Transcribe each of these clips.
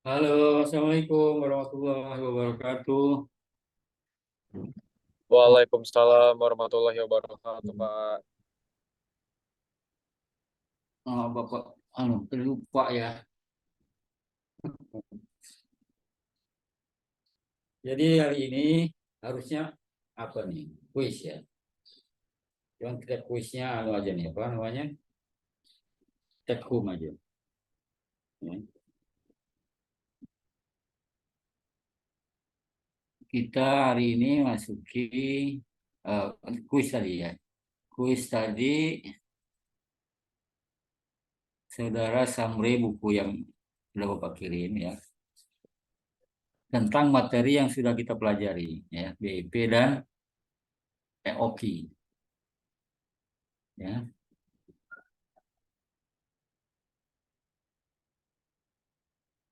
Halo, Assalamualaikum warahmatullahi wabarakatuh. Waalaikumsalam warahmatullahi wabarakatuh, Pak. Bapak, lupa ya. Jadi hari ini harusnya apa nih? Kuis ya. Cuman kita kuisnya aja nih, apa namanya? Take home aja. Ya. Kita hari ini masuki eh, kuis tadi ya. Kuis tadi saudara Samre buku yang sudah Bapak kirim ya. Tentang materi yang sudah kita pelajari ya, BIP dan EOQ ya.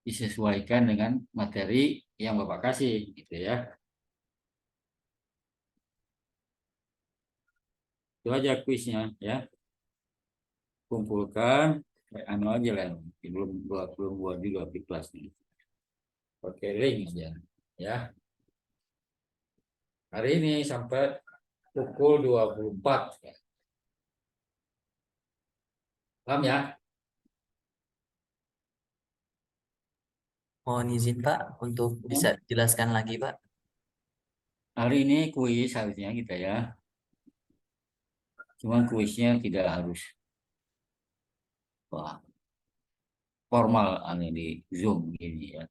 Disesuaikan dengan materi yang Bapak kasih gitu ya. Itu aja kuisnya ya. Kumpulkan anu aja lah. Belum buat juga di kelas nih. Pakai link aja ya. Hari ini sampai pukul 24 ya. Paham ya? Mohon izin Pak untuk bisa jelaskan lagi Pak. Hari ini kuis harusnya kita ya. Cuman kuisnya tidak harus wah, formal anu di Zoom gini ya.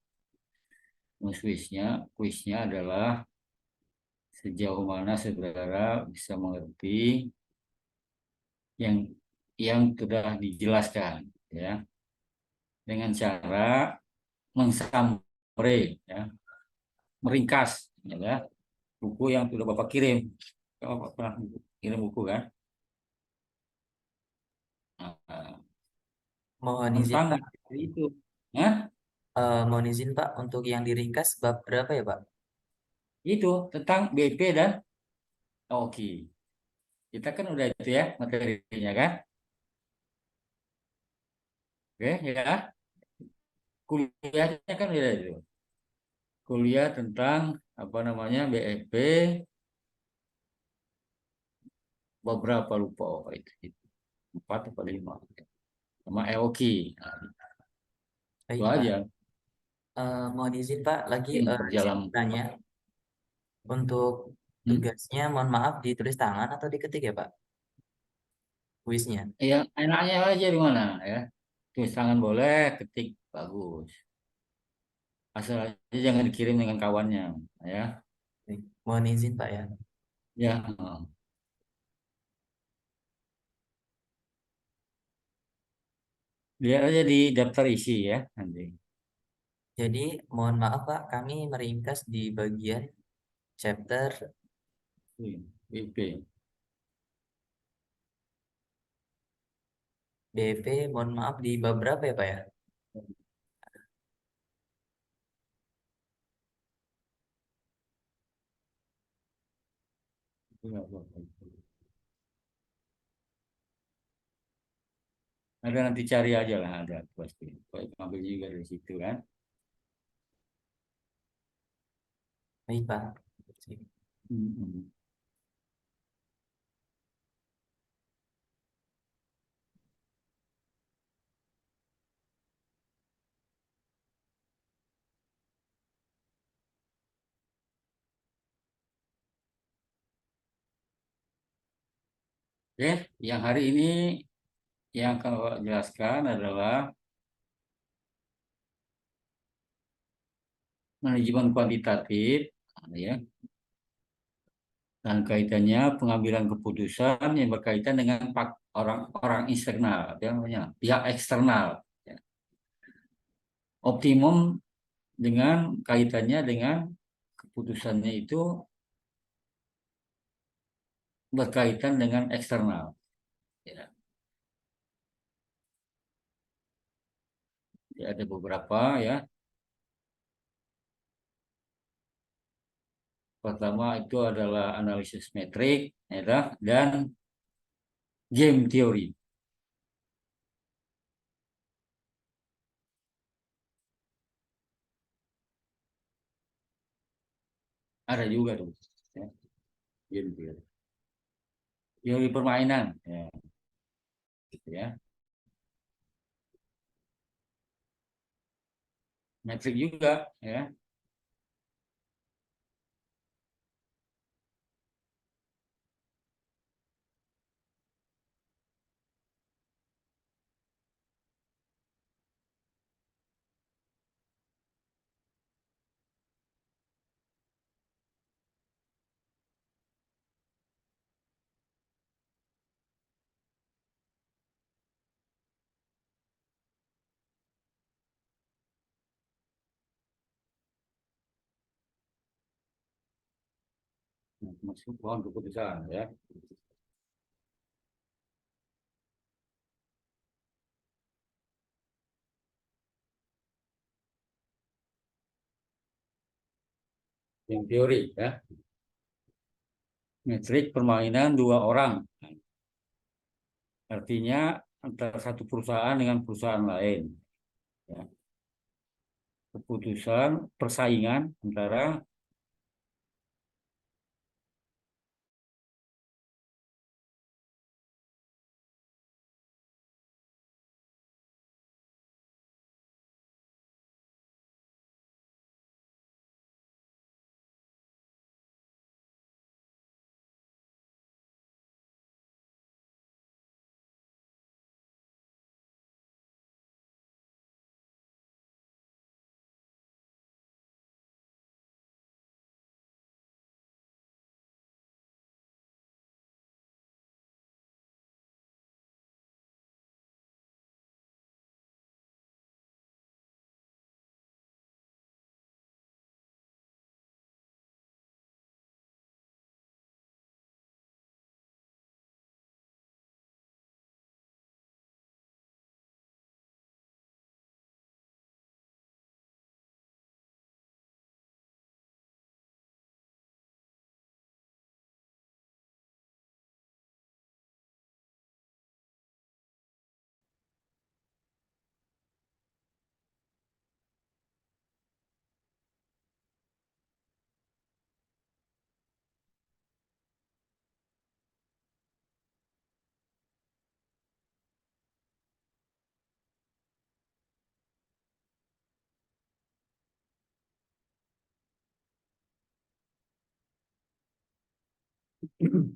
Kuisnya adalah sejauh mana saudara bisa mengerti yang sudah dijelaskan ya dengan cara mengsummary ya, meringkas ya buku yang sudah Bapak kirim. Bapak pernah kirim buku kan? Nah, Mohon izin tentang Pak. materi itu ya, Mohon izin Pak untuk yang diringkas bab berapa ya Pak? itu tentang BP dan OQ. Kita kan udah itu ya materinya kan? Oke ya, kuliahnya kan udah itu. Kuliah tentang apa namanya BEP beberapa lupa itu 4 atau 5 sama EOQ. Nah, itu Baik Pak. aja Mohon izin Pak lagi yang saya berjalan. tanya untuk Hmm? tugasnya mohon maaf ditulis tangan atau diketik ya Pak? Kuisnya. Ya enaknya aja di mana ya. Tulis tangan boleh, ketik bagus. Asal aja jangan dikirim dengan kawannya ya. Baik. Mohon izin Pak ya. Ya, lihat aja di daftar isi ya nanti. Jadi mohon maaf Pak kami meringkas di bagian chapter BP. BP, mohon maaf di bab berapa ya Pak ya? Ada nanti cari aja lah ada pasti. Ambil juga dari situ kan. Baik Pak. Hmm. Oke, yang hari ini yang akan Bapak jelaskan adalah manajemen kuantitatif ya, dan kaitannya pengambilan keputusan yang berkaitan dengan orang-orang eksternal, apa namanya, pihak eksternal. Ya. Optimum dengan kaitannya dengan keputusannya itu berkaitan dengan eksternal. Ya. Ya, ada beberapa ya. Pertama itu adalah analisis metrik ya, dan game teori. Ada juga tuh. Ya, gitu ya. Teori permainan, ya, gitu ya. Metrik juga, ya. Masuk pohon keputusan, ya. Yang teori, ya. Metrik permainan dua orang. Artinya antara satu perusahaan dengan perusahaan lain. Ya. Keputusan persaingan antara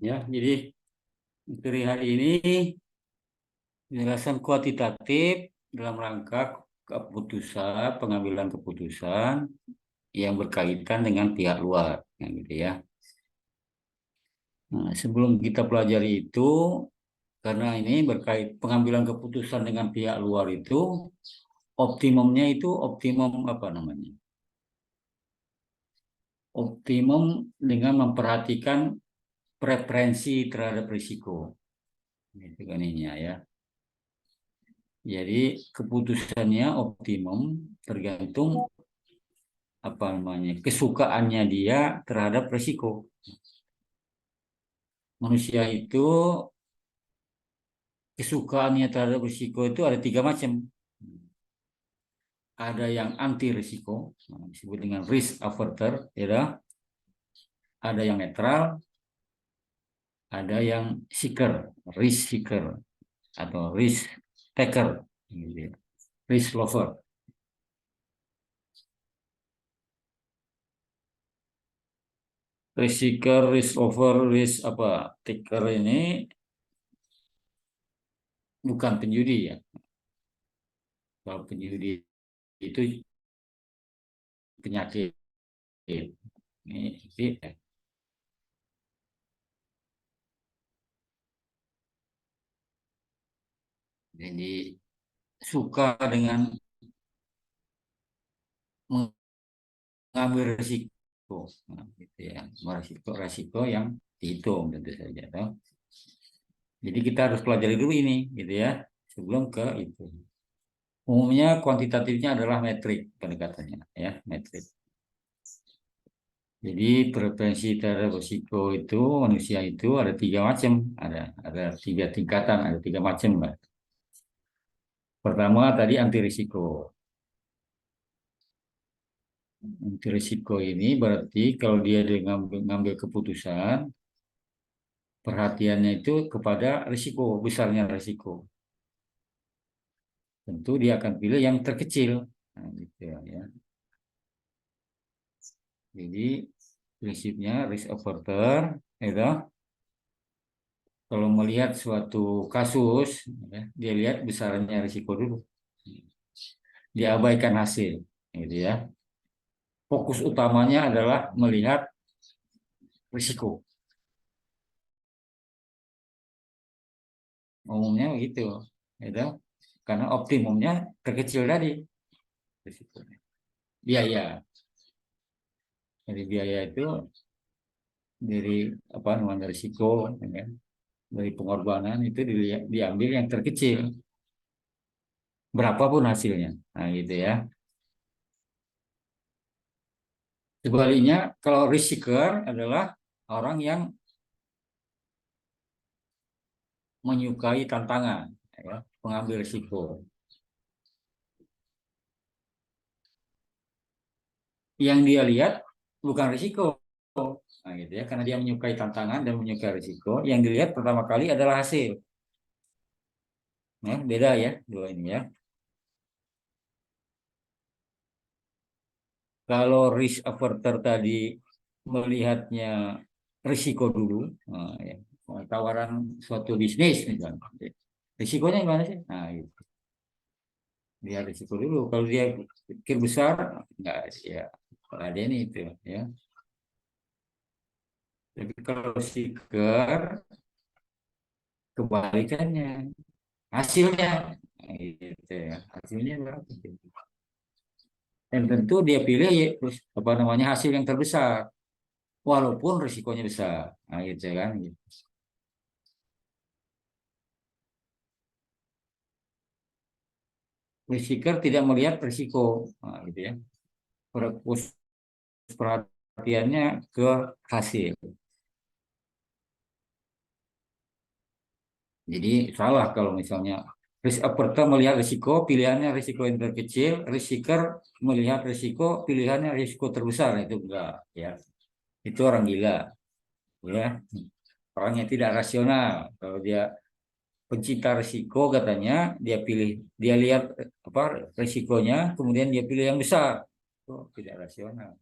ya. Jadi materi hari ini penjelasan kuantitatif dalam rangka keputusan, pengambilan keputusan yang berkaitan dengan pihak luar, nah, gitu ya. Nah, sebelum kita pelajari itu, karena ini berkait pengambilan keputusan dengan pihak luar itu, optimumnya itu optimum apa namanya? Optimum dengan memperhatikan preferensi terhadap risiko. Itu kan ini ya. Jadi keputusannya optimum tergantung apa namanya kesukaannya dia terhadap risiko. Manusia itu kesukaannya terhadap risiko itu ada tiga macam. Ada yang anti risiko, disebut dengan risk averter, ya. Ada yang netral, ada yang seeker, risk seeker atau risk taker, gitu ya. Risk lover. Risk seeker, risk lover, risk apa taker ini bukan penjudi ya. Kalau penjudi itu penyakit. Ini, jadi suka dengan mengambil risiko, nah, gitu ya, resiko yang dihitung tentu saja. Toh. Jadi kita harus pelajari dulu ini, gitu ya, sebelum ke itu. Umumnya kuantitatifnya adalah metrik pendekatannya, ya, metrik. Jadi preferensi terhadap risiko itu manusia itu ada tiga macam, ada tiga tingkatan, ada tiga macam, Mbak. Pertama tadi anti risiko. Nanti risiko ini berarti kalau dia ngambil keputusan, perhatiannya itu kepada risiko, besarnya risiko. Tentu dia akan pilih yang terkecil. Nah, gitu ya. Jadi prinsipnya risk averter itu kalau melihat suatu kasus, ya, dia lihat besarnya risiko dulu. Dia abaikan hasil, gitu ya. Fokus utamanya adalah melihat risiko. Umumnya begitu, gitu. Karena optimumnya terkecil tadi risikonya. Biaya. Jadi biaya itu dari apa namanya risiko, ya, dari pengorbanan itu diambil yang terkecil, berapapun hasilnya. Nah, gitu ya. Sebaliknya, kalau risker adalah orang yang menyukai tantangan, ya, pengambil risiko. Yang dia lihat bukan risiko, nah, gitu ya, karena dia menyukai tantangan dan menyukai risiko. Yang dilihat pertama kali adalah hasil. Ya, beda ya dua ini ya. Kalau risk averter tadi melihatnya risiko dulu, nah, ya, tawaran suatu bisnis misalnya, risikonya gimana sih? Nah, gitu. Dia risiko dulu. Kalau dia pikir besar, enggak ya. Kalau ada ini itu ya. Tapi kalau seeker kebalikannya, hasilnya, nah, gitu ya. Hasilnya berapa? Dan tentu dia pilih ya, terus apa namanya hasil yang terbesar, walaupun risikonya besar. Nah, gitu kan. Seeker tidak melihat risiko, nah, gitu ya. Fokus perhatiannya ke hasil. Jadi salah kalau misalnya risk averter melihat risiko, pilihannya risiko yang terkecil, risker melihat risiko, pilihannya risiko terbesar. Itu enggak ya. Itu orang gila ya. Orang yang tidak rasional. Kalau dia pencinta risiko katanya, dia lihat apa risikonya, kemudian dia pilih yang besar. Itu tidak rasional.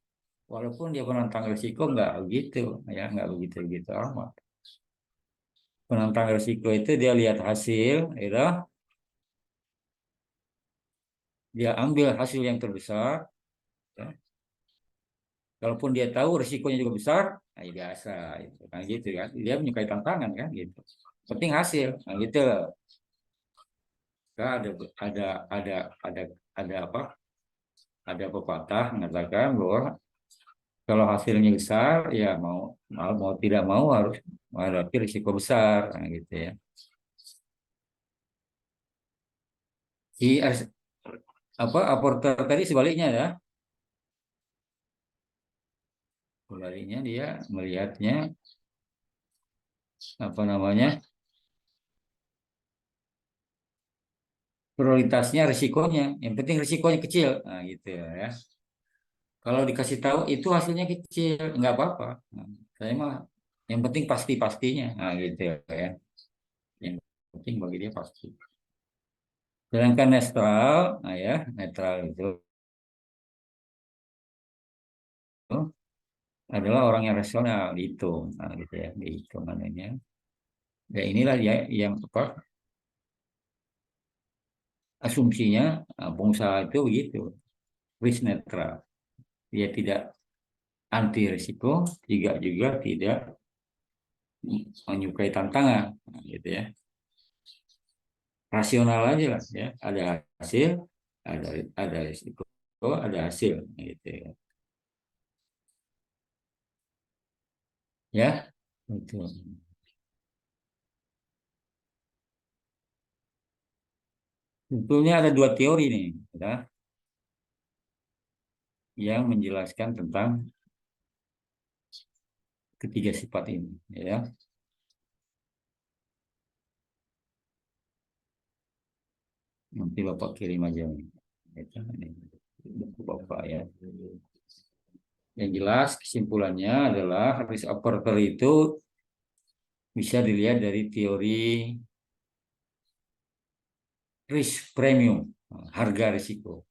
Walaupun dia menantang risiko enggak begitu ya, enggak begitu gitu amat. Penantang risiko itu dia lihat hasil, ya, dia ambil hasil yang terbesar, ya. Kalaupun dia tahu risikonya juga besar, nah ya biasa, gitu kan gitu kan. Dia menyukai tantangan kan gitu. Penting hasil, nah gitu. Nah, ada ada ada apa? Ada pepatah mengatakan bahwa kalau hasilnya besar, ya mau tidak mau harus menghadapi risiko besar, nah gitu ya. Si apa aporter tadi sebaliknya ya, sebaliknya dia melihatnya apa namanya prioritasnya risikonya, yang penting risikonya kecil, nah gitu ya. Kalau dikasih tahu itu hasilnya kecil nggak apa-apa, nah, saya mah yang penting pasti-pastinya, nah gitu ya, yang penting bagi dia pasti. Sedangkan netral, nah ya netral itu adalah orang yang rasional dihitung, nah gitu ya, dihitung mananya. Ya inilah ya yang apa asumsinya, nah, pengusaha itu begitu, risk netral, dia tidak anti risiko, juga tidak menyukai tantangan, nah, gitu ya. Rasional aja lah ya. Ada hasil, ada ada risiko, ada hasil, gitu ya. Ya, itu. Sebetulnya ada dua teori nih, ya, yang menjelaskan tentang ketiga sifat ini, ya. Nanti Bapak kirim aja nih. Itu, ini, buku Bapak ya. Yang jelas kesimpulannya adalah risk averter itu bisa dilihat dari teori risk premium, harga risiko.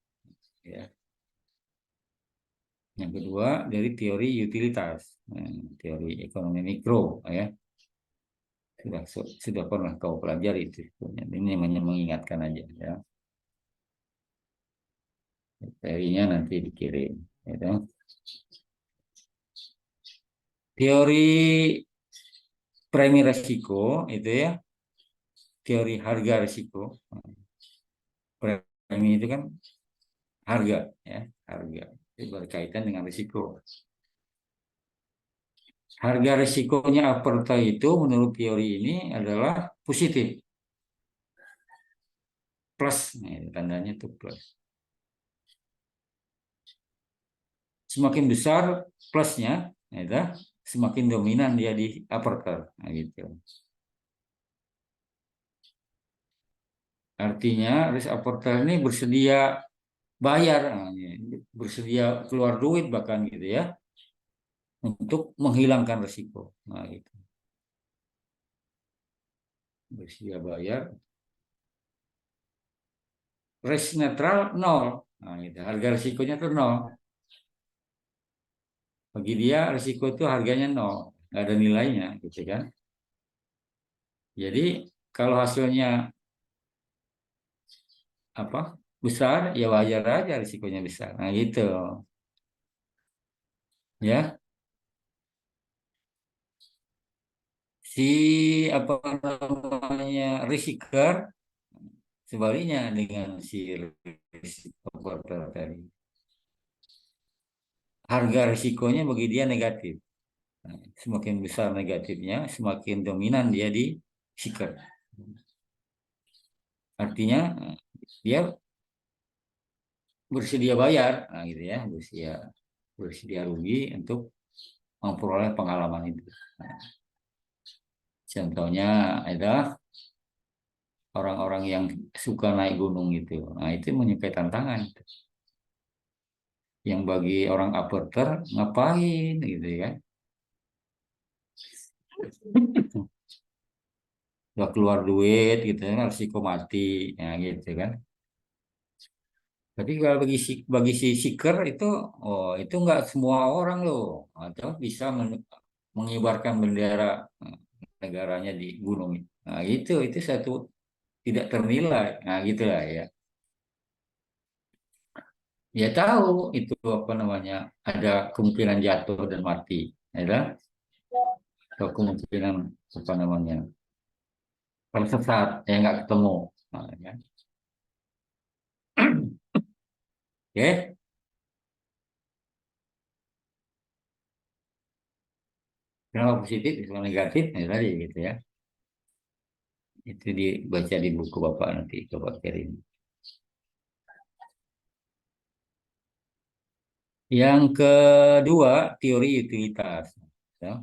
Ya. Yang kedua dari teori utilitas, teori ekonomi mikro, ya. Sudah pernah kau pelajari itu. Ini hanya mengingatkan aja, ya. Teorinya nanti dikirim. Ya. Teori premi resiko itu ya, teori harga risiko. Premi itu kan harga, ya, harga. Itu berkaitan dengan risiko. Harga risikonya Aperta itu menurut teori ini adalah positif, plus, nah, tandanya itu plus. Semakin besar plusnya, ya, semakin dominan dia di Aperta, nah, gitu. Artinya risk averter ini bersedia bayar, nah, bersedia keluar duit bahkan gitu ya, untuk menghilangkan risiko. Nah, gitu. Bersedia bayar, risk netral nol. Nah, gitu. Harga risikonya itu nol. Bagi dia risiko itu harganya nol, nggak ada nilainya, gitu kan. Jadi kalau hasilnya apa besar, ya wajar aja risikonya besar. Nah, gitu ya. Si apa namanya risker sebaliknya dengan si risiko tadi. Harga risikonya bagi dia negatif. Nah, semakin besar negatifnya, semakin dominan dia di seeker. Artinya dia bersedia bayar, nah, gitu ya, bersedia rugi untuk memperoleh pengalaman itu. Nah, contohnya adalah orang-orang yang suka naik gunung itu. Nah, itu menyukai tantangan. Yang bagi orang aperter ngapain gitu ya. Udah keluar duit gitu kan, risiko mati, ya gitu kan. Tapi kalau bagi si seeker itu, oh itu nggak semua orang loh, atau bisa mengibarkan bendera negaranya di gunung. Nah itu satu tidak ternilai, nah gitulah ya. Ya tahu itu apa namanya, ada kemungkinan jatuh dan mati, ya, atau kemungkinan apa namanya tersesat, ya nggak ketemu. Nah, ya. Oke, kenapa positif, kenapa negatif, ya tadi gitu ya. Itu dibaca di buku Bapak nanti, coba kirim. Yang kedua, teori utilitas. Ya.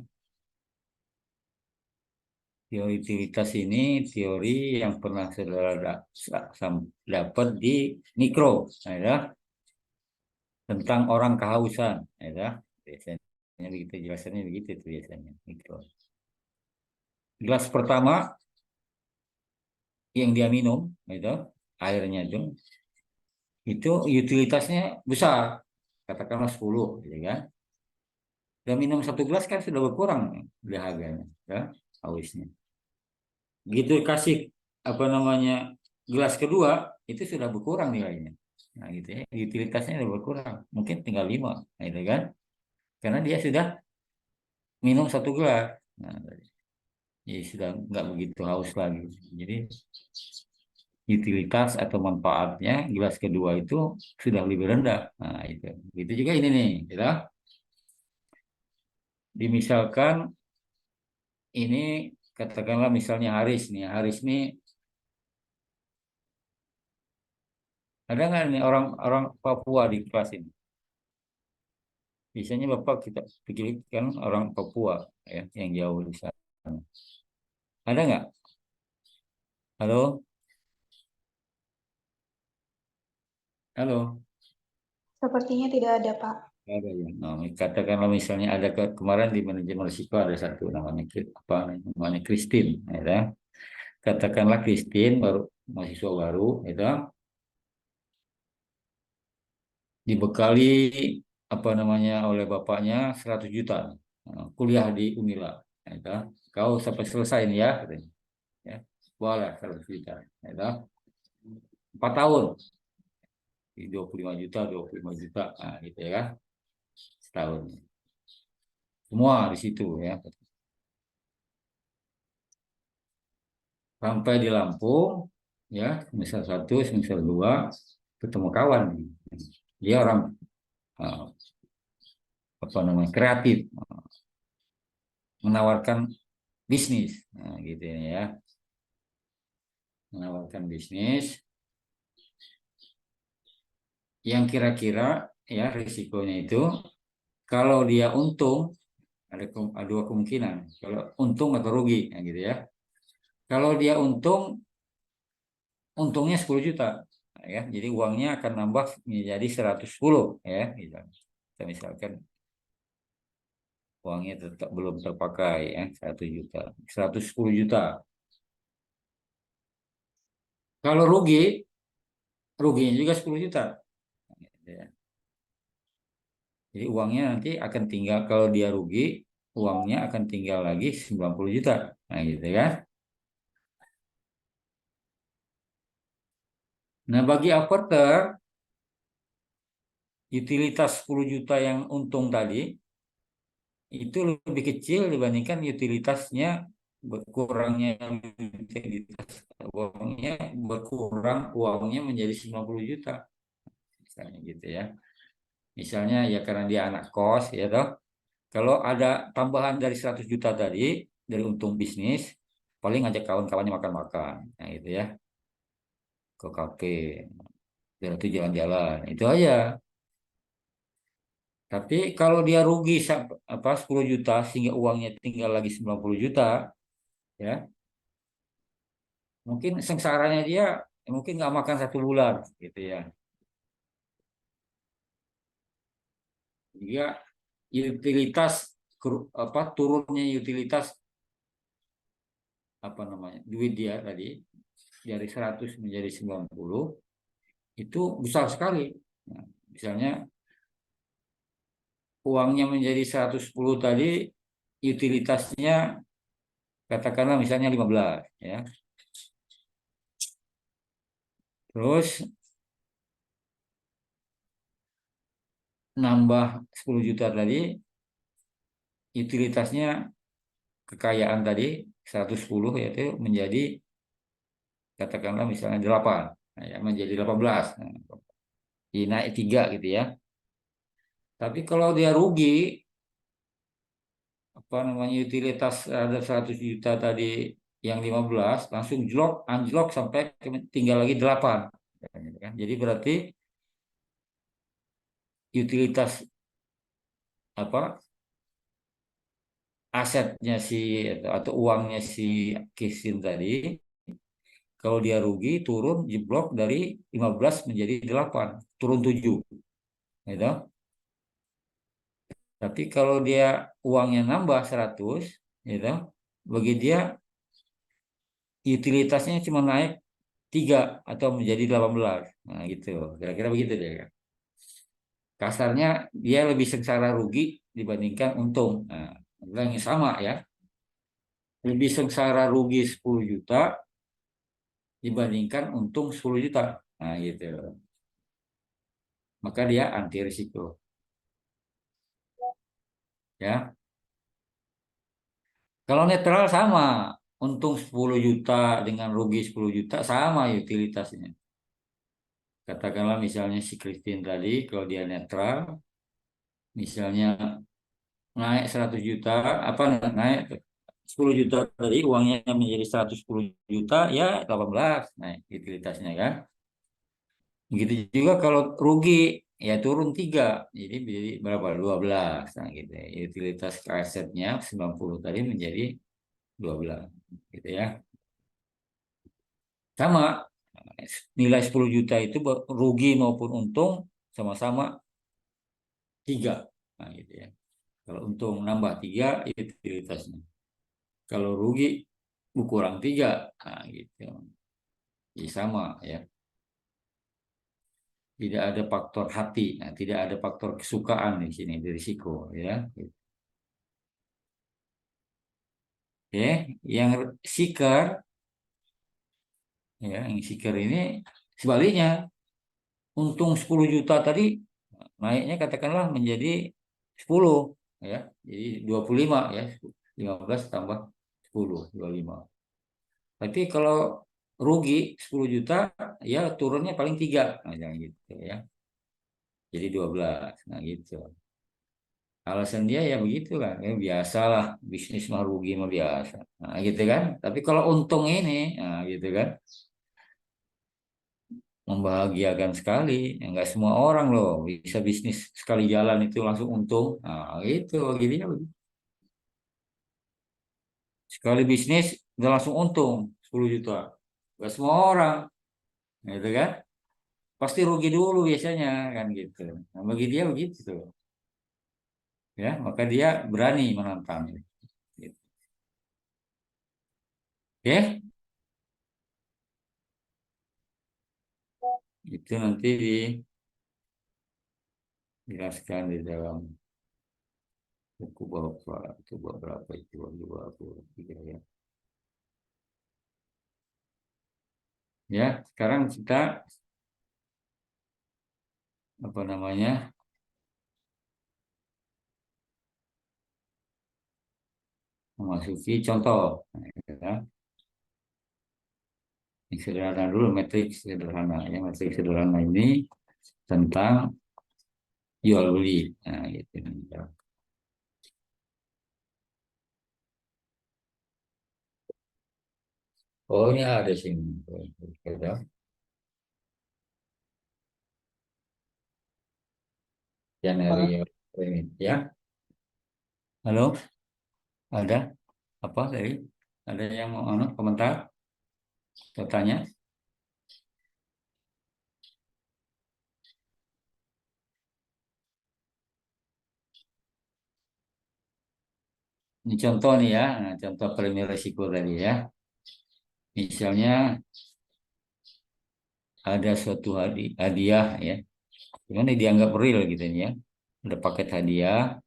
Teori utilitas ini teori yang pernah saudara dapat di mikro, ya, tentang orang kehausan, ya. Biasanya begitu, jelasannya begitu itu biasanya. Mikro. Gelas pertama yang dia minum, itu airnya itu utilitasnya besar, katakanlah 10, gitu kan. Dan minum satu gelas kan sudah berkurang dahaganya, ya, hausnya. Gitu kasih apa namanya gelas kedua itu sudah berkurang nilainya. Nah gitu ya, utilitasnya sudah berkurang, mungkin tinggal 5, nah, gitu kan. Karena dia sudah minum satu gelas, nah, jadi sudah nggak begitu haus lagi. Jadi utilitas atau manfaatnya gelas kedua itu sudah lebih rendah. Nah itu, itu juga ini nih, gitu. Dimisalkan ini katakanlah misalnya Haris nih, Haris nih ada nggak nih orang-orang Papua di kelas ini? Biasanya Bapak kita pikirkan orang Papua ya, yang jauh di sana. Ada nggak? Halo, halo. Sepertinya tidak ada, Pak. Ada ya. Nah, katakanlah misalnya ada kemarin di manajemen risiko ada satu namanya apa namanya Christine, ya. Katakanlah Christine baru mahasiswa baru, itu dibekali apa namanya oleh bapaknya 100 juta. Nah, kuliah di Unila, itu. Kau sampai selesai ini ya, katanya. Ya, boleh 100 juta, itu. 4 tahun, di 25 juta, 25 juta, nah, gitu ya, setahun. Semua di situ ya. Sampai di Lampung, ya, semester 1, semester 2, ketemu kawan. Dia orang eh, apa namanya kreatif, menawarkan bisnis, nah, gitu ya, menawarkan bisnis yang kira-kira ya risikonya itu kalau dia untung ada dua kemungkinan, kalau untung atau rugi, nah, gitu ya. Kalau dia untung, untungnya 10 juta, ya, jadi uangnya akan nambah menjadi 110, ya, gitu. Kita misalkan uangnya tetap belum terpakai ya 1 juta, 110 juta. Kalau rugi, ruginya juga 10 juta. Ya. Jadi uangnya nanti akan tinggal, kalau dia rugi, uangnya akan tinggal lagi 90 juta. Nah, gitu kan. Nah, bagi aporter, utilitas 10 juta yang untung tadi itu lebih kecil dibandingkan utilitasnya berkurangnya utilitas uangnya, berkurang uangnya menjadi 90 juta. Misalnya gitu ya. Misalnya ya karena dia anak kos ya toh. Kalau ada tambahan dari 100 juta tadi dari untung bisnis, paling ngajak kawan-kawannya makan-makan. Nah, gitu ya. Ke kafe, itu jalan-jalan. Itu aja. Tapi kalau dia rugi apa 10 juta sehingga uangnya tinggal lagi 90 juta, ya. Mungkin sengsaranya dia mungkin nggak makan 1 bulan gitu ya. Dia utilitas apa turunnya utilitas apa namanya duit dia tadi dari 100 menjadi 90 itu besar sekali. Nah, misalnya uangnya menjadi 110 tadi, utilitasnya katakanlah misalnya 15 ya. Terus nambah 10 juta tadi, utilitasnya kekayaan tadi 110 yaitu menjadi katakanlah misalnya 8. Nah, ya, menjadi 18. Nah, naik 3 gitu ya. Tapi kalau dia rugi apa namanya utilitas ada 100 juta tadi yang 15 langsung anjlok sampai tinggal lagi 8. Jadi berarti utilitas apa asetnya si atau uangnya si Kisin tadi kalau dia rugi turun jeblok dari 15 menjadi 8, turun 7 gitu. Tapi kalau dia uangnya nambah 100 gitu, bagi dia utilitasnya cuma naik 3 atau menjadi 18. Nah, gitu. Kira-kira begitu deh. Kasarnya dia lebih sengsara rugi dibandingkan untung. Nah, bilangnya sama ya. Lebih sengsara rugi 10 juta dibandingkan untung 10 juta. Nah, gitu. Maka dia anti risiko. Ya. Kalau netral sama. Untung 10 juta dengan rugi 10 juta sama utilitasnya. Katakanlah misalnya si Christine tadi, kalau dia netral, misalnya naik 100 juta, apa naik 10 juta tadi uangnya menjadi 110 juta, ya 18 naik utilitasnya kan. Begitu juga kalau rugi, ya turun 3, jadi berapa? 12. Nah, gitu ya. Utilitas asetnya 90 tadi menjadi 12, gitu ya. Sama, nilai 10 juta itu rugi maupun untung sama-sama 3. Nah, gitu ya. Kalau untung nambah 3 itu utilitasnya. Kalau rugi kurang 3. Nah, gitu. Jadi sama ya. Tidak ada faktor hati, nah, tidak ada faktor kesukaan di sini, di risiko ya. Oke, yang seeker ya, yang seeker ini sebaliknya, untung 10 juta tadi naiknya katakanlah menjadi 10 ya. Jadi 25 ya. 15 tambah 10, 25. Tapi kalau rugi 10 juta ya turunnya paling 3, nah, jangan gitu ya. Jadi 12. Nah, gitu. Alasan dia ya begitulah, ya biasalah bisnis mah rugi mah biasa. Nah, gitu kan. Tapi kalau untung ini, nah, gitu kan, membahagiakan sekali. Ya, nggak semua orang loh bisa bisnis sekali jalan itu langsung untung. Nah, itu bagi dia. Sekali bisnis udah langsung untung 10 juta. Nggak semua orang, gitu kan. Pasti rugi dulu biasanya kan gitu. Nah, bagi dia begitu tuh. Ya, maka dia berani menantang. Gitu. Oke, itu nanti dijelaskan di dalam buku Bapak itu beberapa itu dua tiga ya. Ya, sekarang kita apa namanya memasuki contoh. Ya. Yang sederhana dulu, metrik sederhana. Ya, metrik sederhana ini tentang jual beli. Nah, gitu. Oh, ini ada sini. Ada. Skenario ini. Ya, halo, ada apa tadi? Ada yang mau komentar atau tanya? Ini contoh nih ya, nah, contoh premi risiko tadi ya. Misalnya ada suatu hadiah ya, gimana dianggap real gitu ya. Ada paket hadiah,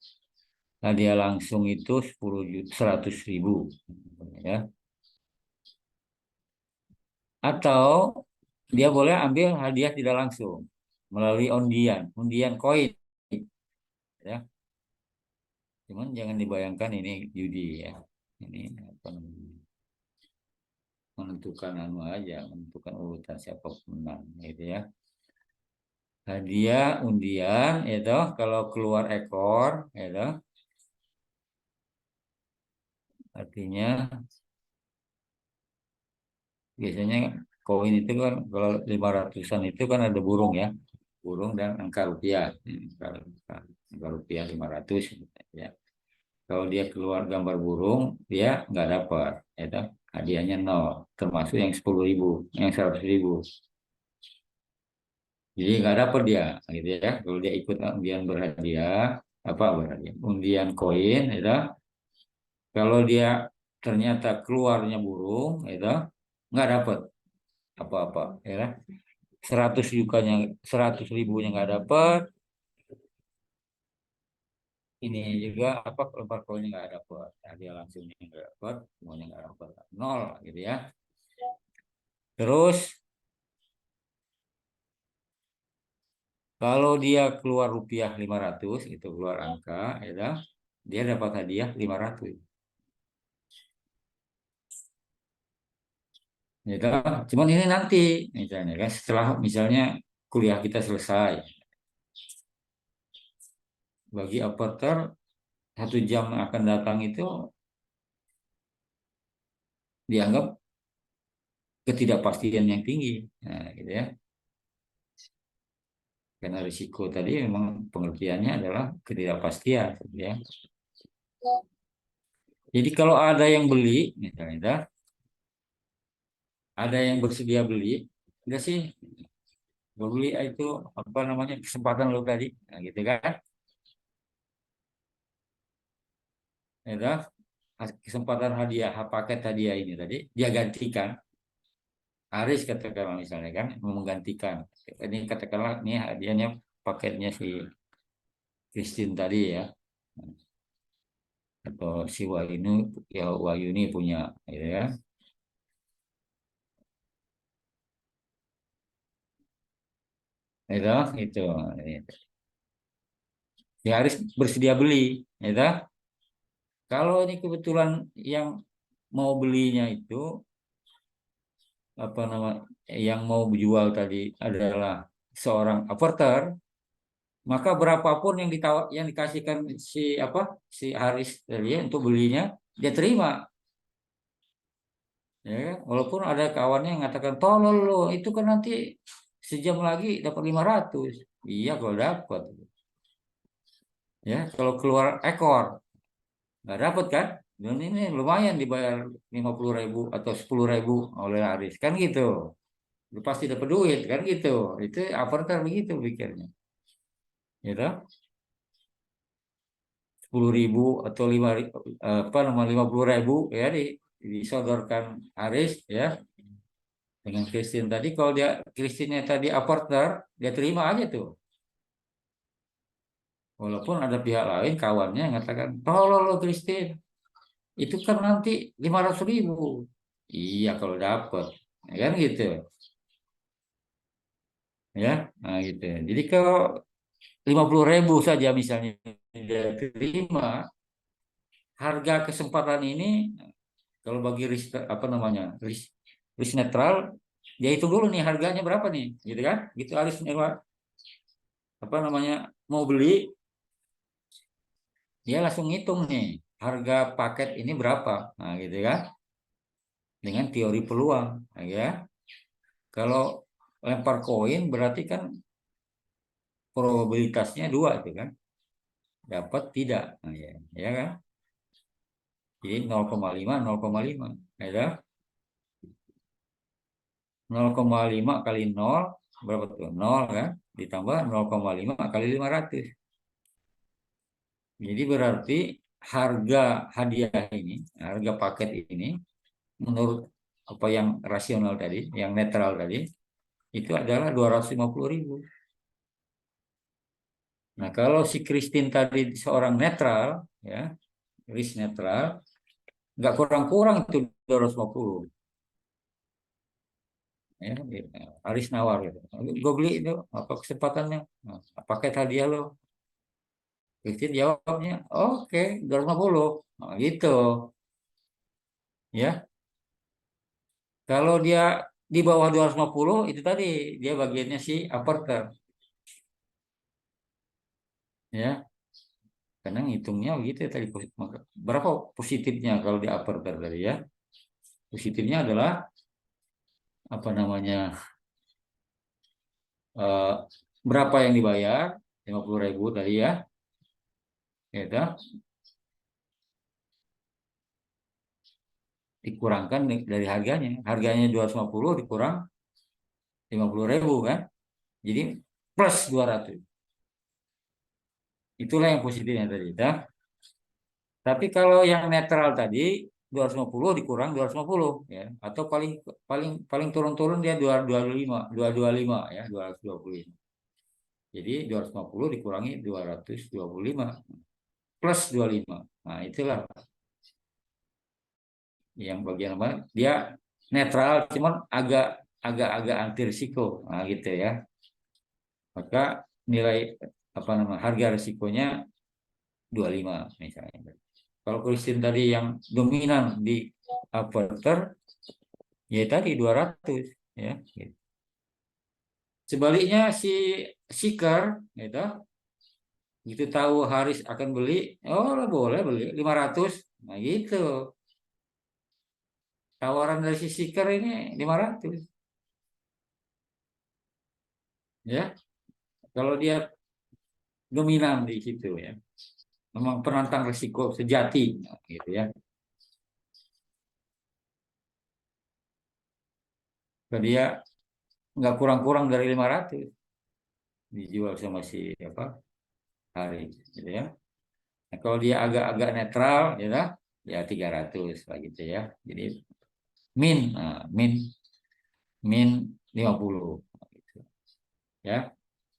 hadiah langsung itu 10 juta, 100.000 ya. Atau dia boleh ambil hadiah tidak langsung melalui undian koin ya. Cuman jangan dibayangkan ini judi ya. Ini apa namanya, menentukan anu aja, menentukan urutan siapa pemenang gitu ya. Hadiah undian itu kalau keluar ekor itu artinya biasanya koin itu kan kalau 500-an itu kan ada burung ya, burung dan angka rupiah. Angka rupiah 500 ya. Kalau dia keluar gambar burung, dia nggak dapat, itu hadiahnya nol, termasuk yang 10.000, yang 100.000. Jadi nggak dapat dia, gitu ya. Kalau dia ikut undian berhadiah, apa berhadiah, undian koin, itu kalau dia ternyata keluarnya burung, itu nggak dapat apa-apa, ya. 100 ribunya nggak dapat, ini juga apa lembar koinnya nggak dapat, hadiah langsungnya nggak dapat, semuanya nggak dapat, nol, gitu ya. Terus kalau dia keluar rupiah 500, itu keluar angka, ya, dia dapat hadiah 500. Gitu. Cuman ini nanti, misalnya kan, setelah misalnya kuliah kita selesai, bagi operator 1 jam yang akan datang itu dianggap ketidakpastian yang tinggi. Nah, gitu ya. Karena risiko tadi memang pengertiannya adalah ketidakpastian, gitu ya. Jadi kalau ada yang beli, misalnya, ada yang bersedia beli, enggak sih, beli itu apa namanya kesempatan lo tadi, nah, gitu kan? ya, kesempatan hadiah paket hadiah ini tadi dia gantikan Aris katakanlah misalnya kan mau menggantikan ini katakanlah ini hadiahnya paketnya si Christine tadi ya atau si Wahyu ini punya gitu ya. Itu si Aris bersedia beli gitu. Kalau ini kebetulan yang mau belinya itu apa nama yang mau jual tadi adalah seorang aporter, maka berapapun yang dikasihkan si Haris tadi ya, untuk belinya dia terima ya kan? Walaupun ada kawannya yang mengatakan tolol lo itu kan nanti sejam lagi dapat 500. Iya kalau dapat ya kalau keluar ekor nggak dapat kan dan ini lumayan dibayar 50.000 atau 10.000 oleh Haris kan gitu. Lu pasti dapat duit kan gitu. Itu aporter begitu pikirnya gitu. 10.000 atau 50.000 ya disodorkan Aris ya dengan Christine tadi. Kalau dia Christine tadi aporter dia terima aja tuh, walaupun ada pihak lain kawannya yang mengatakan tolol lo Christine itu kan nanti 500.000. Iya kalau dapat ya kan gitu ya. Nah gitu jadi kalau 50.000 saja misalnya dia terima, harga kesempatan ini kalau bagi risk apa namanya risk netral, dia hitung dulu nih harganya berapa nih, gitu kan? Gitu harus apa namanya mau beli, dia langsung ngitung nih harga paket ini berapa, nah gitu kan? Dengan teori peluang, nah, ya. Kalau lempar koin berarti kan probabilitasnya dua itu kan, dapat tidak, nah, ya kan? Jadi 0,5 0,5, ya. 0,5 kali 0 berapa tuh? 0 kan? Ditambah 0,5 kali 500. Jadi berarti harga hadiah ini, harga paket ini menurut apa yang rasional tadi, yang netral tadi, itu adalah 250.000. Nah, kalau si Christine tadi seorang netral, ya, risk netral, nggak kurang-kurang itu 250. Ya, Aris nawar gitu. Gue beli itu apa kesempatannya? Nah, paket hadiah lo. Christine jawabnya, oke, 250. Nah, gitu. Ya, kalau dia di bawah 250 itu tadi dia bagiannya si aporter ya. Karena ngitungnya begitu ya tadi berapa positifnya kalau di aporter tadi ya. Positifnya adalah apa namanya eh, berapa yang dibayar 50.000 tadi ya. Gitu, dikurangkan dari harganya. Harganya 250 dikurang 50.000 kan. Jadi plus 200. Itulah yang positifnya tadi. Ya. Tapi kalau yang netral tadi 250 dikurang 250 ya atau paling paling paling turun-turun dia 225 225 ya 225. Jadi 250 dikurangi 225 plus 25. Nah, itulah yang bagian apa? Dia netral cuman agak anti risiko. Nah, gitu ya. Maka nilai apa namanya harga risikonya 25 misalnya. Kalau Christine tadi yang dominan di aperter, ya tadi 200 ya. Sebaliknya si seeker gitu, gitu tahu Haris akan beli, oh boleh beli 500. Nah gitu. Tawaran dari si seeker ini 500 ya. Kalau dia dominan di situ ya. Memang penantang risiko sejati gitu ya. Kalau dia nggak kurang-kurang dari 500 dijual sama si apa Haris gitu ya. Kalau dia agak-agak netral, ya 300 lah gitu ya. Jadi min, min 50 gitu. Ya,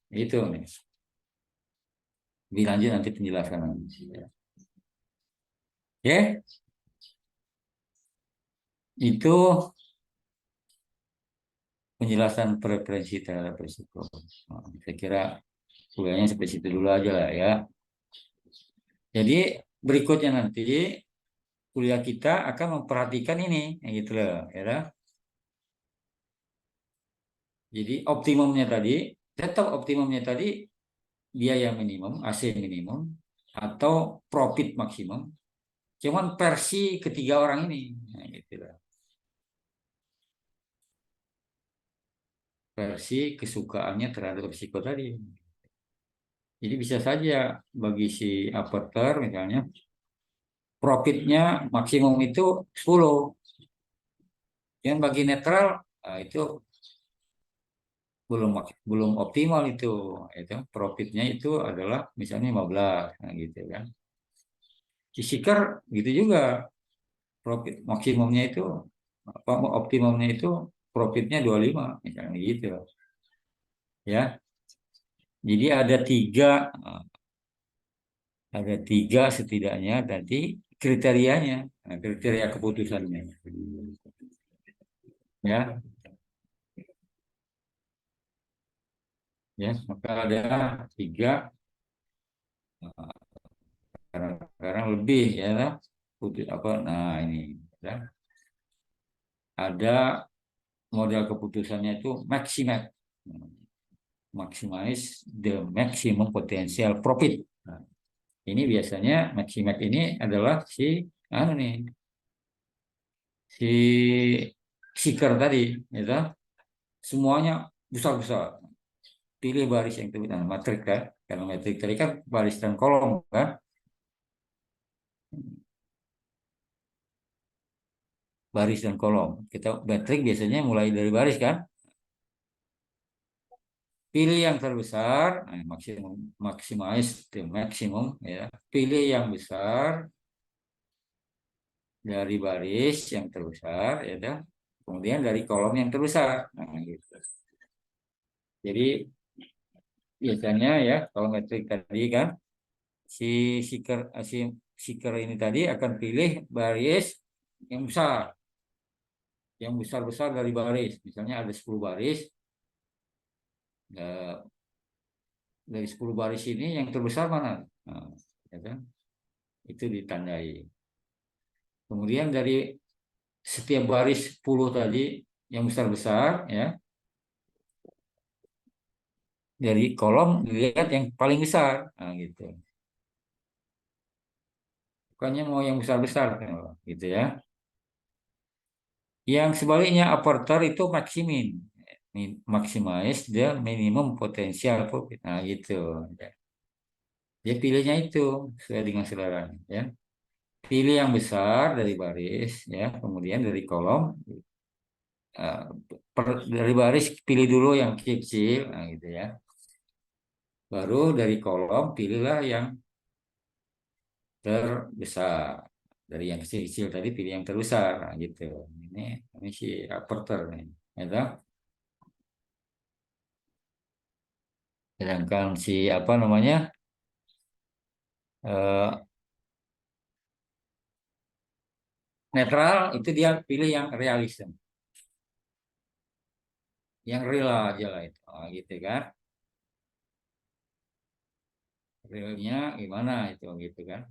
itu nih. Lebih lanjut nanti penjelasan ya. Oke, itu penjelasan preferensi terhadap risiko. Saya kira kuliahnya sampai situ dulu aja lah ya. Jadi berikutnya nanti kuliah kita akan memperhatikan ini, gitu loh, ya. Jadi tetap optimumnya tadi biaya minimum, AC minimum, atau profit maksimum. Cuman versi ketiga orang ini, gitu loh. Versi kesukaannya terhadap risiko tadi. Jadi bisa saja bagi si aperter misalnya profitnya maksimum itu 10. Yang bagi netral itu belum belum optimal itu profitnya itu adalah misalnya 15, nah gitu kan. Si seeker gitu juga profit maksimumnya itu apa optimumnya itu profitnya 25 misalnya gitu ya. Jadi ada tiga setidaknya nanti kriterianya, nah, kriteria keputusannya ya. Ya, maka ada tiga, kadang-kadang lebih ya lah. Apa, nah ini ya. Ada model keputusannya itu maximize the maximum potential profit. Nah, ini biasanya maximax ini adalah anu nih, si seeker tadi, ya, semuanya besar-besar. Pilih baris yang terbit, nah, matrik kan, karena matrik tadi kan baris dan kolom kan. Baris dan kolom. Kita metrik biasanya mulai dari baris kan. Pilih yang terbesar, nah, maximize the maximum ya. Pilih yang besar dari baris yang terbesar ya dah. Kemudian dari kolom yang terbesar. Nah, gitu. Jadi biasanya ya kalau metrik tadi kan si seeker si seeker ini tadi akan pilih baris yang besar, yang besar-besar dari baris. Misalnya ada 10 baris, ya, dari 10 baris ini yang terbesar mana? Nah, ya kan? Itu ditandai. Kemudian dari setiap baris 10 tadi yang besar-besar ya, dari kolom dilihat yang paling besar. Nah, gitu. Bukannya mau yang besar-besar gitu ya. Yang sebaliknya aperture itu maximize the minimum potential profit. Nah, gitu. Dia pilihnya itu sesuai dengan selera ya. Pilih yang besar dari baris ya, kemudian dari kolom eh, dari baris pilih dulu yang kecil, nah gitu ya. Baru dari kolom pilihlah yang terbesar. Dari yang kecil-kecil tadi pilih yang terbesar, nah gitu. Ini si aperture nih, gitu. Sedangkan si apa namanya eh, netral itu dia pilih yang realism, yang real aja lah itu, gitu kan. Realnya gimana itu gitu kan,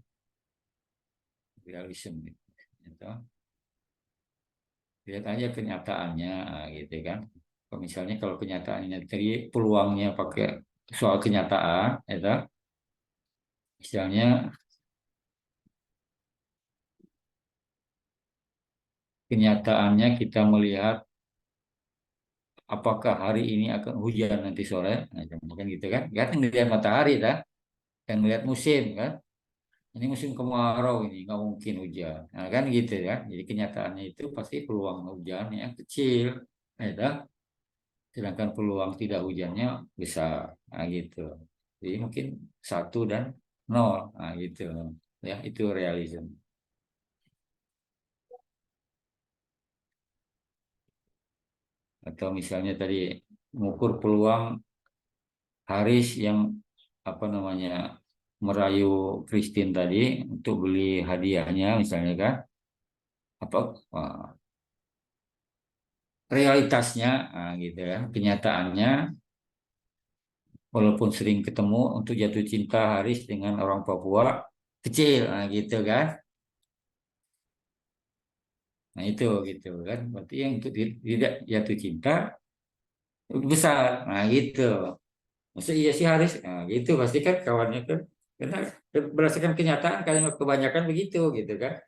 realism gitu. Lihat aja kenyataannya gitu kan. Kalau misalnya kalau kenyataannya tadi peluangnya pakai soal kenyataan itu misalnya kenyataannya kita melihat apakah hari ini akan hujan nanti sore, nah, kan gitu kan, kan ngelihat matahari kan ngelihat musim kan, ini musim kemarau ini nggak mungkin hujan, nah, kan gitu ya. Jadi kenyataannya itu pasti peluang hujannya kecil, ya, sedangkan peluang tidak hujannya besar, nah gitu. Jadi mungkin satu dan nol. Nah, gitu. Ya, itu realism. Atau misalnya tadi mengukur peluang Haris yang apa namanya merayu Christine tadi untuk beli hadiahnya misalnya kan apa realitasnya gitu ya kenyataannya walaupun sering ketemu untuk jatuh cinta Haris dengan orang Papua kecil gitu kan. Nah itu gitu kan berarti yang untuk tidak jatuh cinta besar. Nah gitu. Masa iya sih Haris? Nah, gitu pasti kan kawannya kan karena berdasarkan kenyataan kalian kebanyakan begitu gitu kan.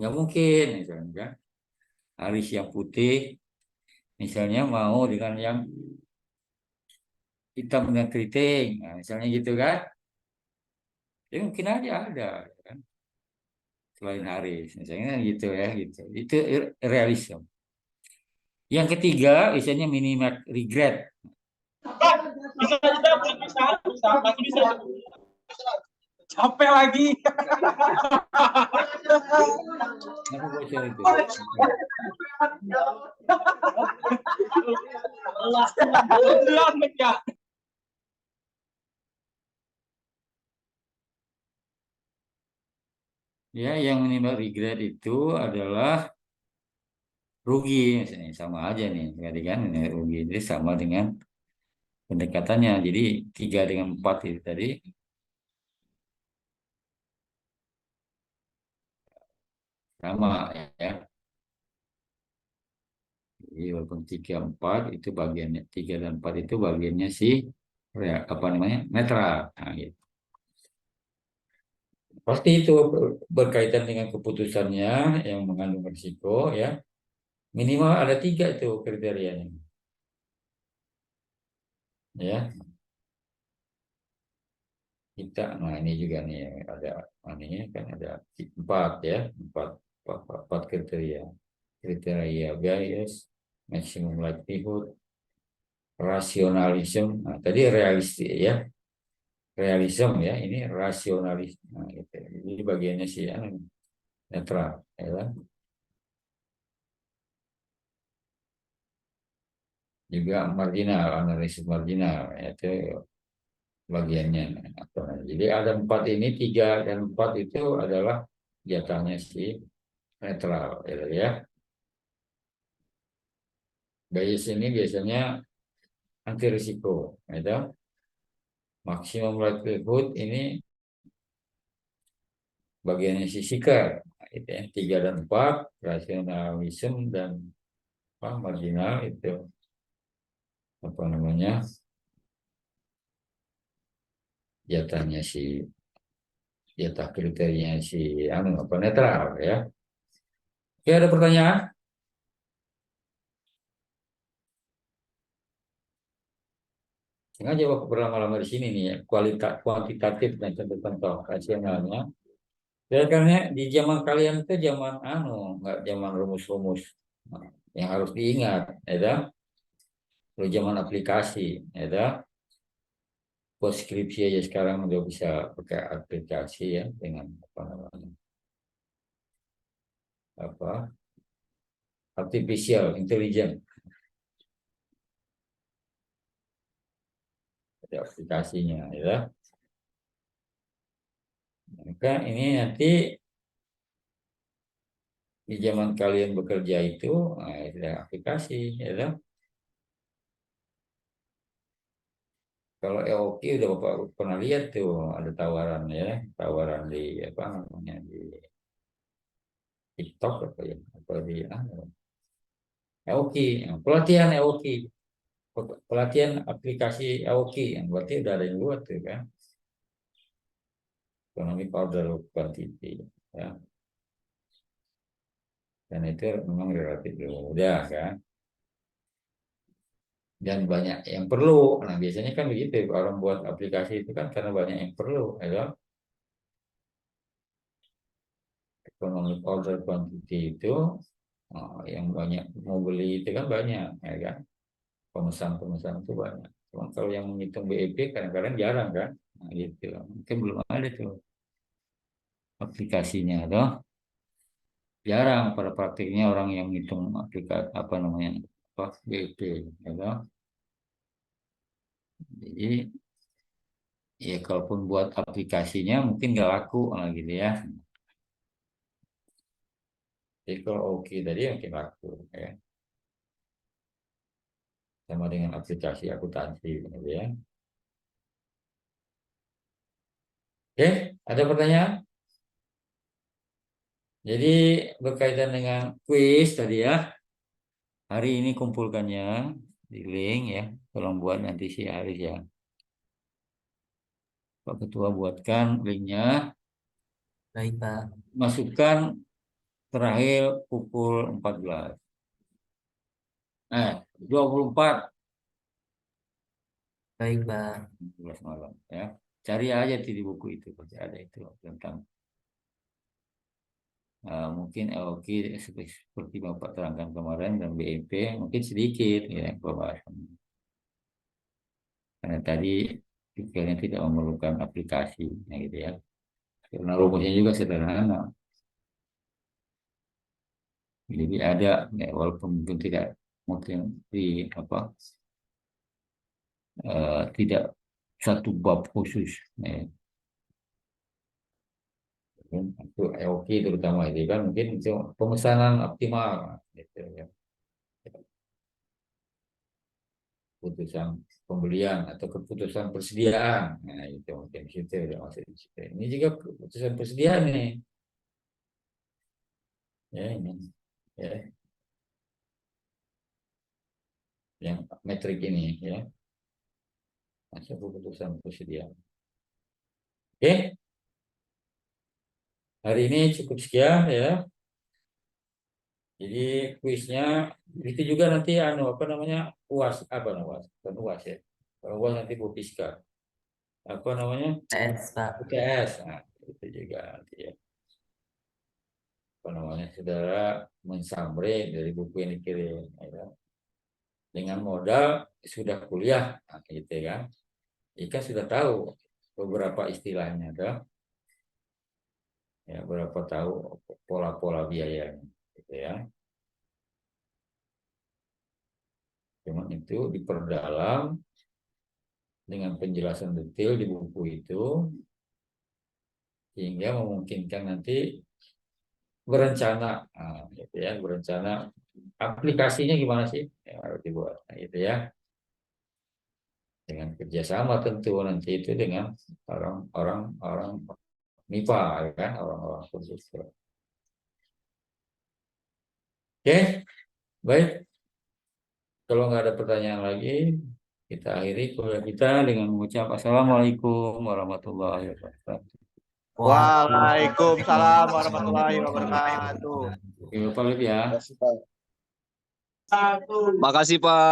Nggak mungkin misalnya kan. Haris yang putih misalnya mau dengan yang hitam dengan keriting. Nah, misalnya gitu kan. Ya mungkin aja ada kan. Selain Haris misalnya kan gitu ya gitu. Itu realisme. Yang ketiga misalnya minimal regret. Bisa juga, bisa, masih bisa. Capek lagi. Kenapa bocor itu? Ya, yang minimal regret itu adalah rugi, misalnya sama aja nih, tadi kan ini rugi, jadi sama dengan pendekatannya. Jadi 3 dengan 4 itu tadi sama ya. Jadi walaupun 3 4 itu bagiannya 3 dan 4 itu bagiannya si apa namanya netral. Nah, gitu. Pasti itu berkaitan dengan keputusannya yang mengandung risiko ya. Minimal ada 3 itu kriterianya. Ya, kita, nah ini juga nih ada, ini kan ada 4 ya, 4 kriteria. Kriteria bias, maximum likelihood, rasionalisme. Nah, tadi realistis ya, realism ya, ini rasionalis. Nah, gitu. Ini bagiannya sih ya, netral, ya kan? Juga marginal, analisis marginal, ya, itu bagiannya. Apa namanya. Jadi ada 4 ini, 3 dan 4 itu adalah jatahnya si netral, ya. Bias ini biasanya anti risiko, ya. Maksimum likelihood ini bagiannya si seeker, itu yang 3 dan 4 rasionalisme dan apa, marginal itu apa namanya jatahnya si jatah kriterianya si anu apa netral ya. Oke, ada pertanyaan? Sengaja waktu berlama-lama di sini nih ya, kualitas kuantitatif dan contoh-contoh rasionalnya. Dan karena di zaman kalian itu zaman anu, nggak zaman rumus-rumus. Nah, yang harus diingat, ya, kalau zaman aplikasi, ya, buat skripsi aja sekarang udah bisa pakai aplikasi ya dengan apa namanya apa artificial intelligence ada aplikasinya ya. Maka ini nanti di zaman kalian bekerja itu ada aplikasi ya. Kalau EOQ udah Bapak pernah lihat tuh ada tawaran ya, tawaran di apa namanya di TikTok apa ya, apa di EOQ, pelatihan EOQ, pelatihan aplikasi EOQ yang berarti udah ada yang buat tuh kan, economic order of quantity ya. Dan itu memang relatif mudah kan, dan banyak yang perlu. Nah biasanya kan begitu orang buat aplikasi itu kan karena banyak yang perlu ya. Economic order quantity itu yang banyak mau beli itu kan banyak ya kan, pemesan-pemesan itu banyak. Cuma kalau yang menghitung BEP kadang-kadang jarang kan. Nah, gitu. Mungkin belum ada tuh aplikasinya, toh. Jarang pada praktiknya orang yang ngitung aplikasi apa namanya apa BEP, ya toh. Jadi ya kalaupun buat aplikasinya mungkin nggak laku gitu ya. Jadi kalau oke tadi mungkin laku ya. Sama dengan aplikasi akuntansi gitu ya. Oke, ada pertanyaan? Jadi berkaitan dengan kuis tadi ya. Hari ini kumpulkannya di link ya. Tolong buat nanti si Haris ya. Pak Ketua buatkan linknya. Baik, Pak. Masukkan terakhir pukul 14. 24 Baik, Pak. 11 malam ya. Cari aja di buku itu pasti ada itu tentang mungkin LQ seperti Bapak terangkan kemarin dan BEP mungkin sedikit ya pembahasan. Karena tadi pikirnya tidak memerlukan aplikasi ya gitu ya. Karena rumusnya juga sederhana. Jadi ada ya, walaupun mungkin tidak mungkin di apa tidak satu bab khusus ya. Untuk EOK terutama itu kan mungkin itu pemesanan optimal gitu ya. Keputusan pembelian atau keputusan persediaan, nah itu mungkin situ ya masuk di situ. Ini juga keputusan persediaan nih ya ini ya yang metrik ini ya masuk keputusan persediaan. Oke, hari ini cukup sekian ya. Jadi kuisnya itu juga nanti apa namanya UAS apa namanya UAS bukan UAS ya. Kalau UAS nanti Bu Fiska apa namanya TS, Pak. UTS, nah itu juga nanti ya apa namanya saudara mensamre dari buku yang dikirim ya. Dengan modal sudah kuliah nah, gitu kan jika sudah tahu beberapa istilahnya dah ya berapa tahu pola-pola biayanya gitu ya. Cuma itu diperdalam dengan penjelasan detail di buku itu sehingga memungkinkan nanti berencana gitu ya berencana aplikasinya gimana sih yang harus dibuat nah, gitu ya dengan kerjasama tentu nanti itu dengan orang-orang MIPA ya kan orang-orang khusus. Oke, baik. Kalau nggak ada pertanyaan lagi, kita akhiri kuliah kita dengan mengucap Assalamualaikum warahmatullahi wabarakatuh. Waalaikumsalam warahmatullahi wabarakatuh. Oke, Bapak Lip ya. Makasih Pak.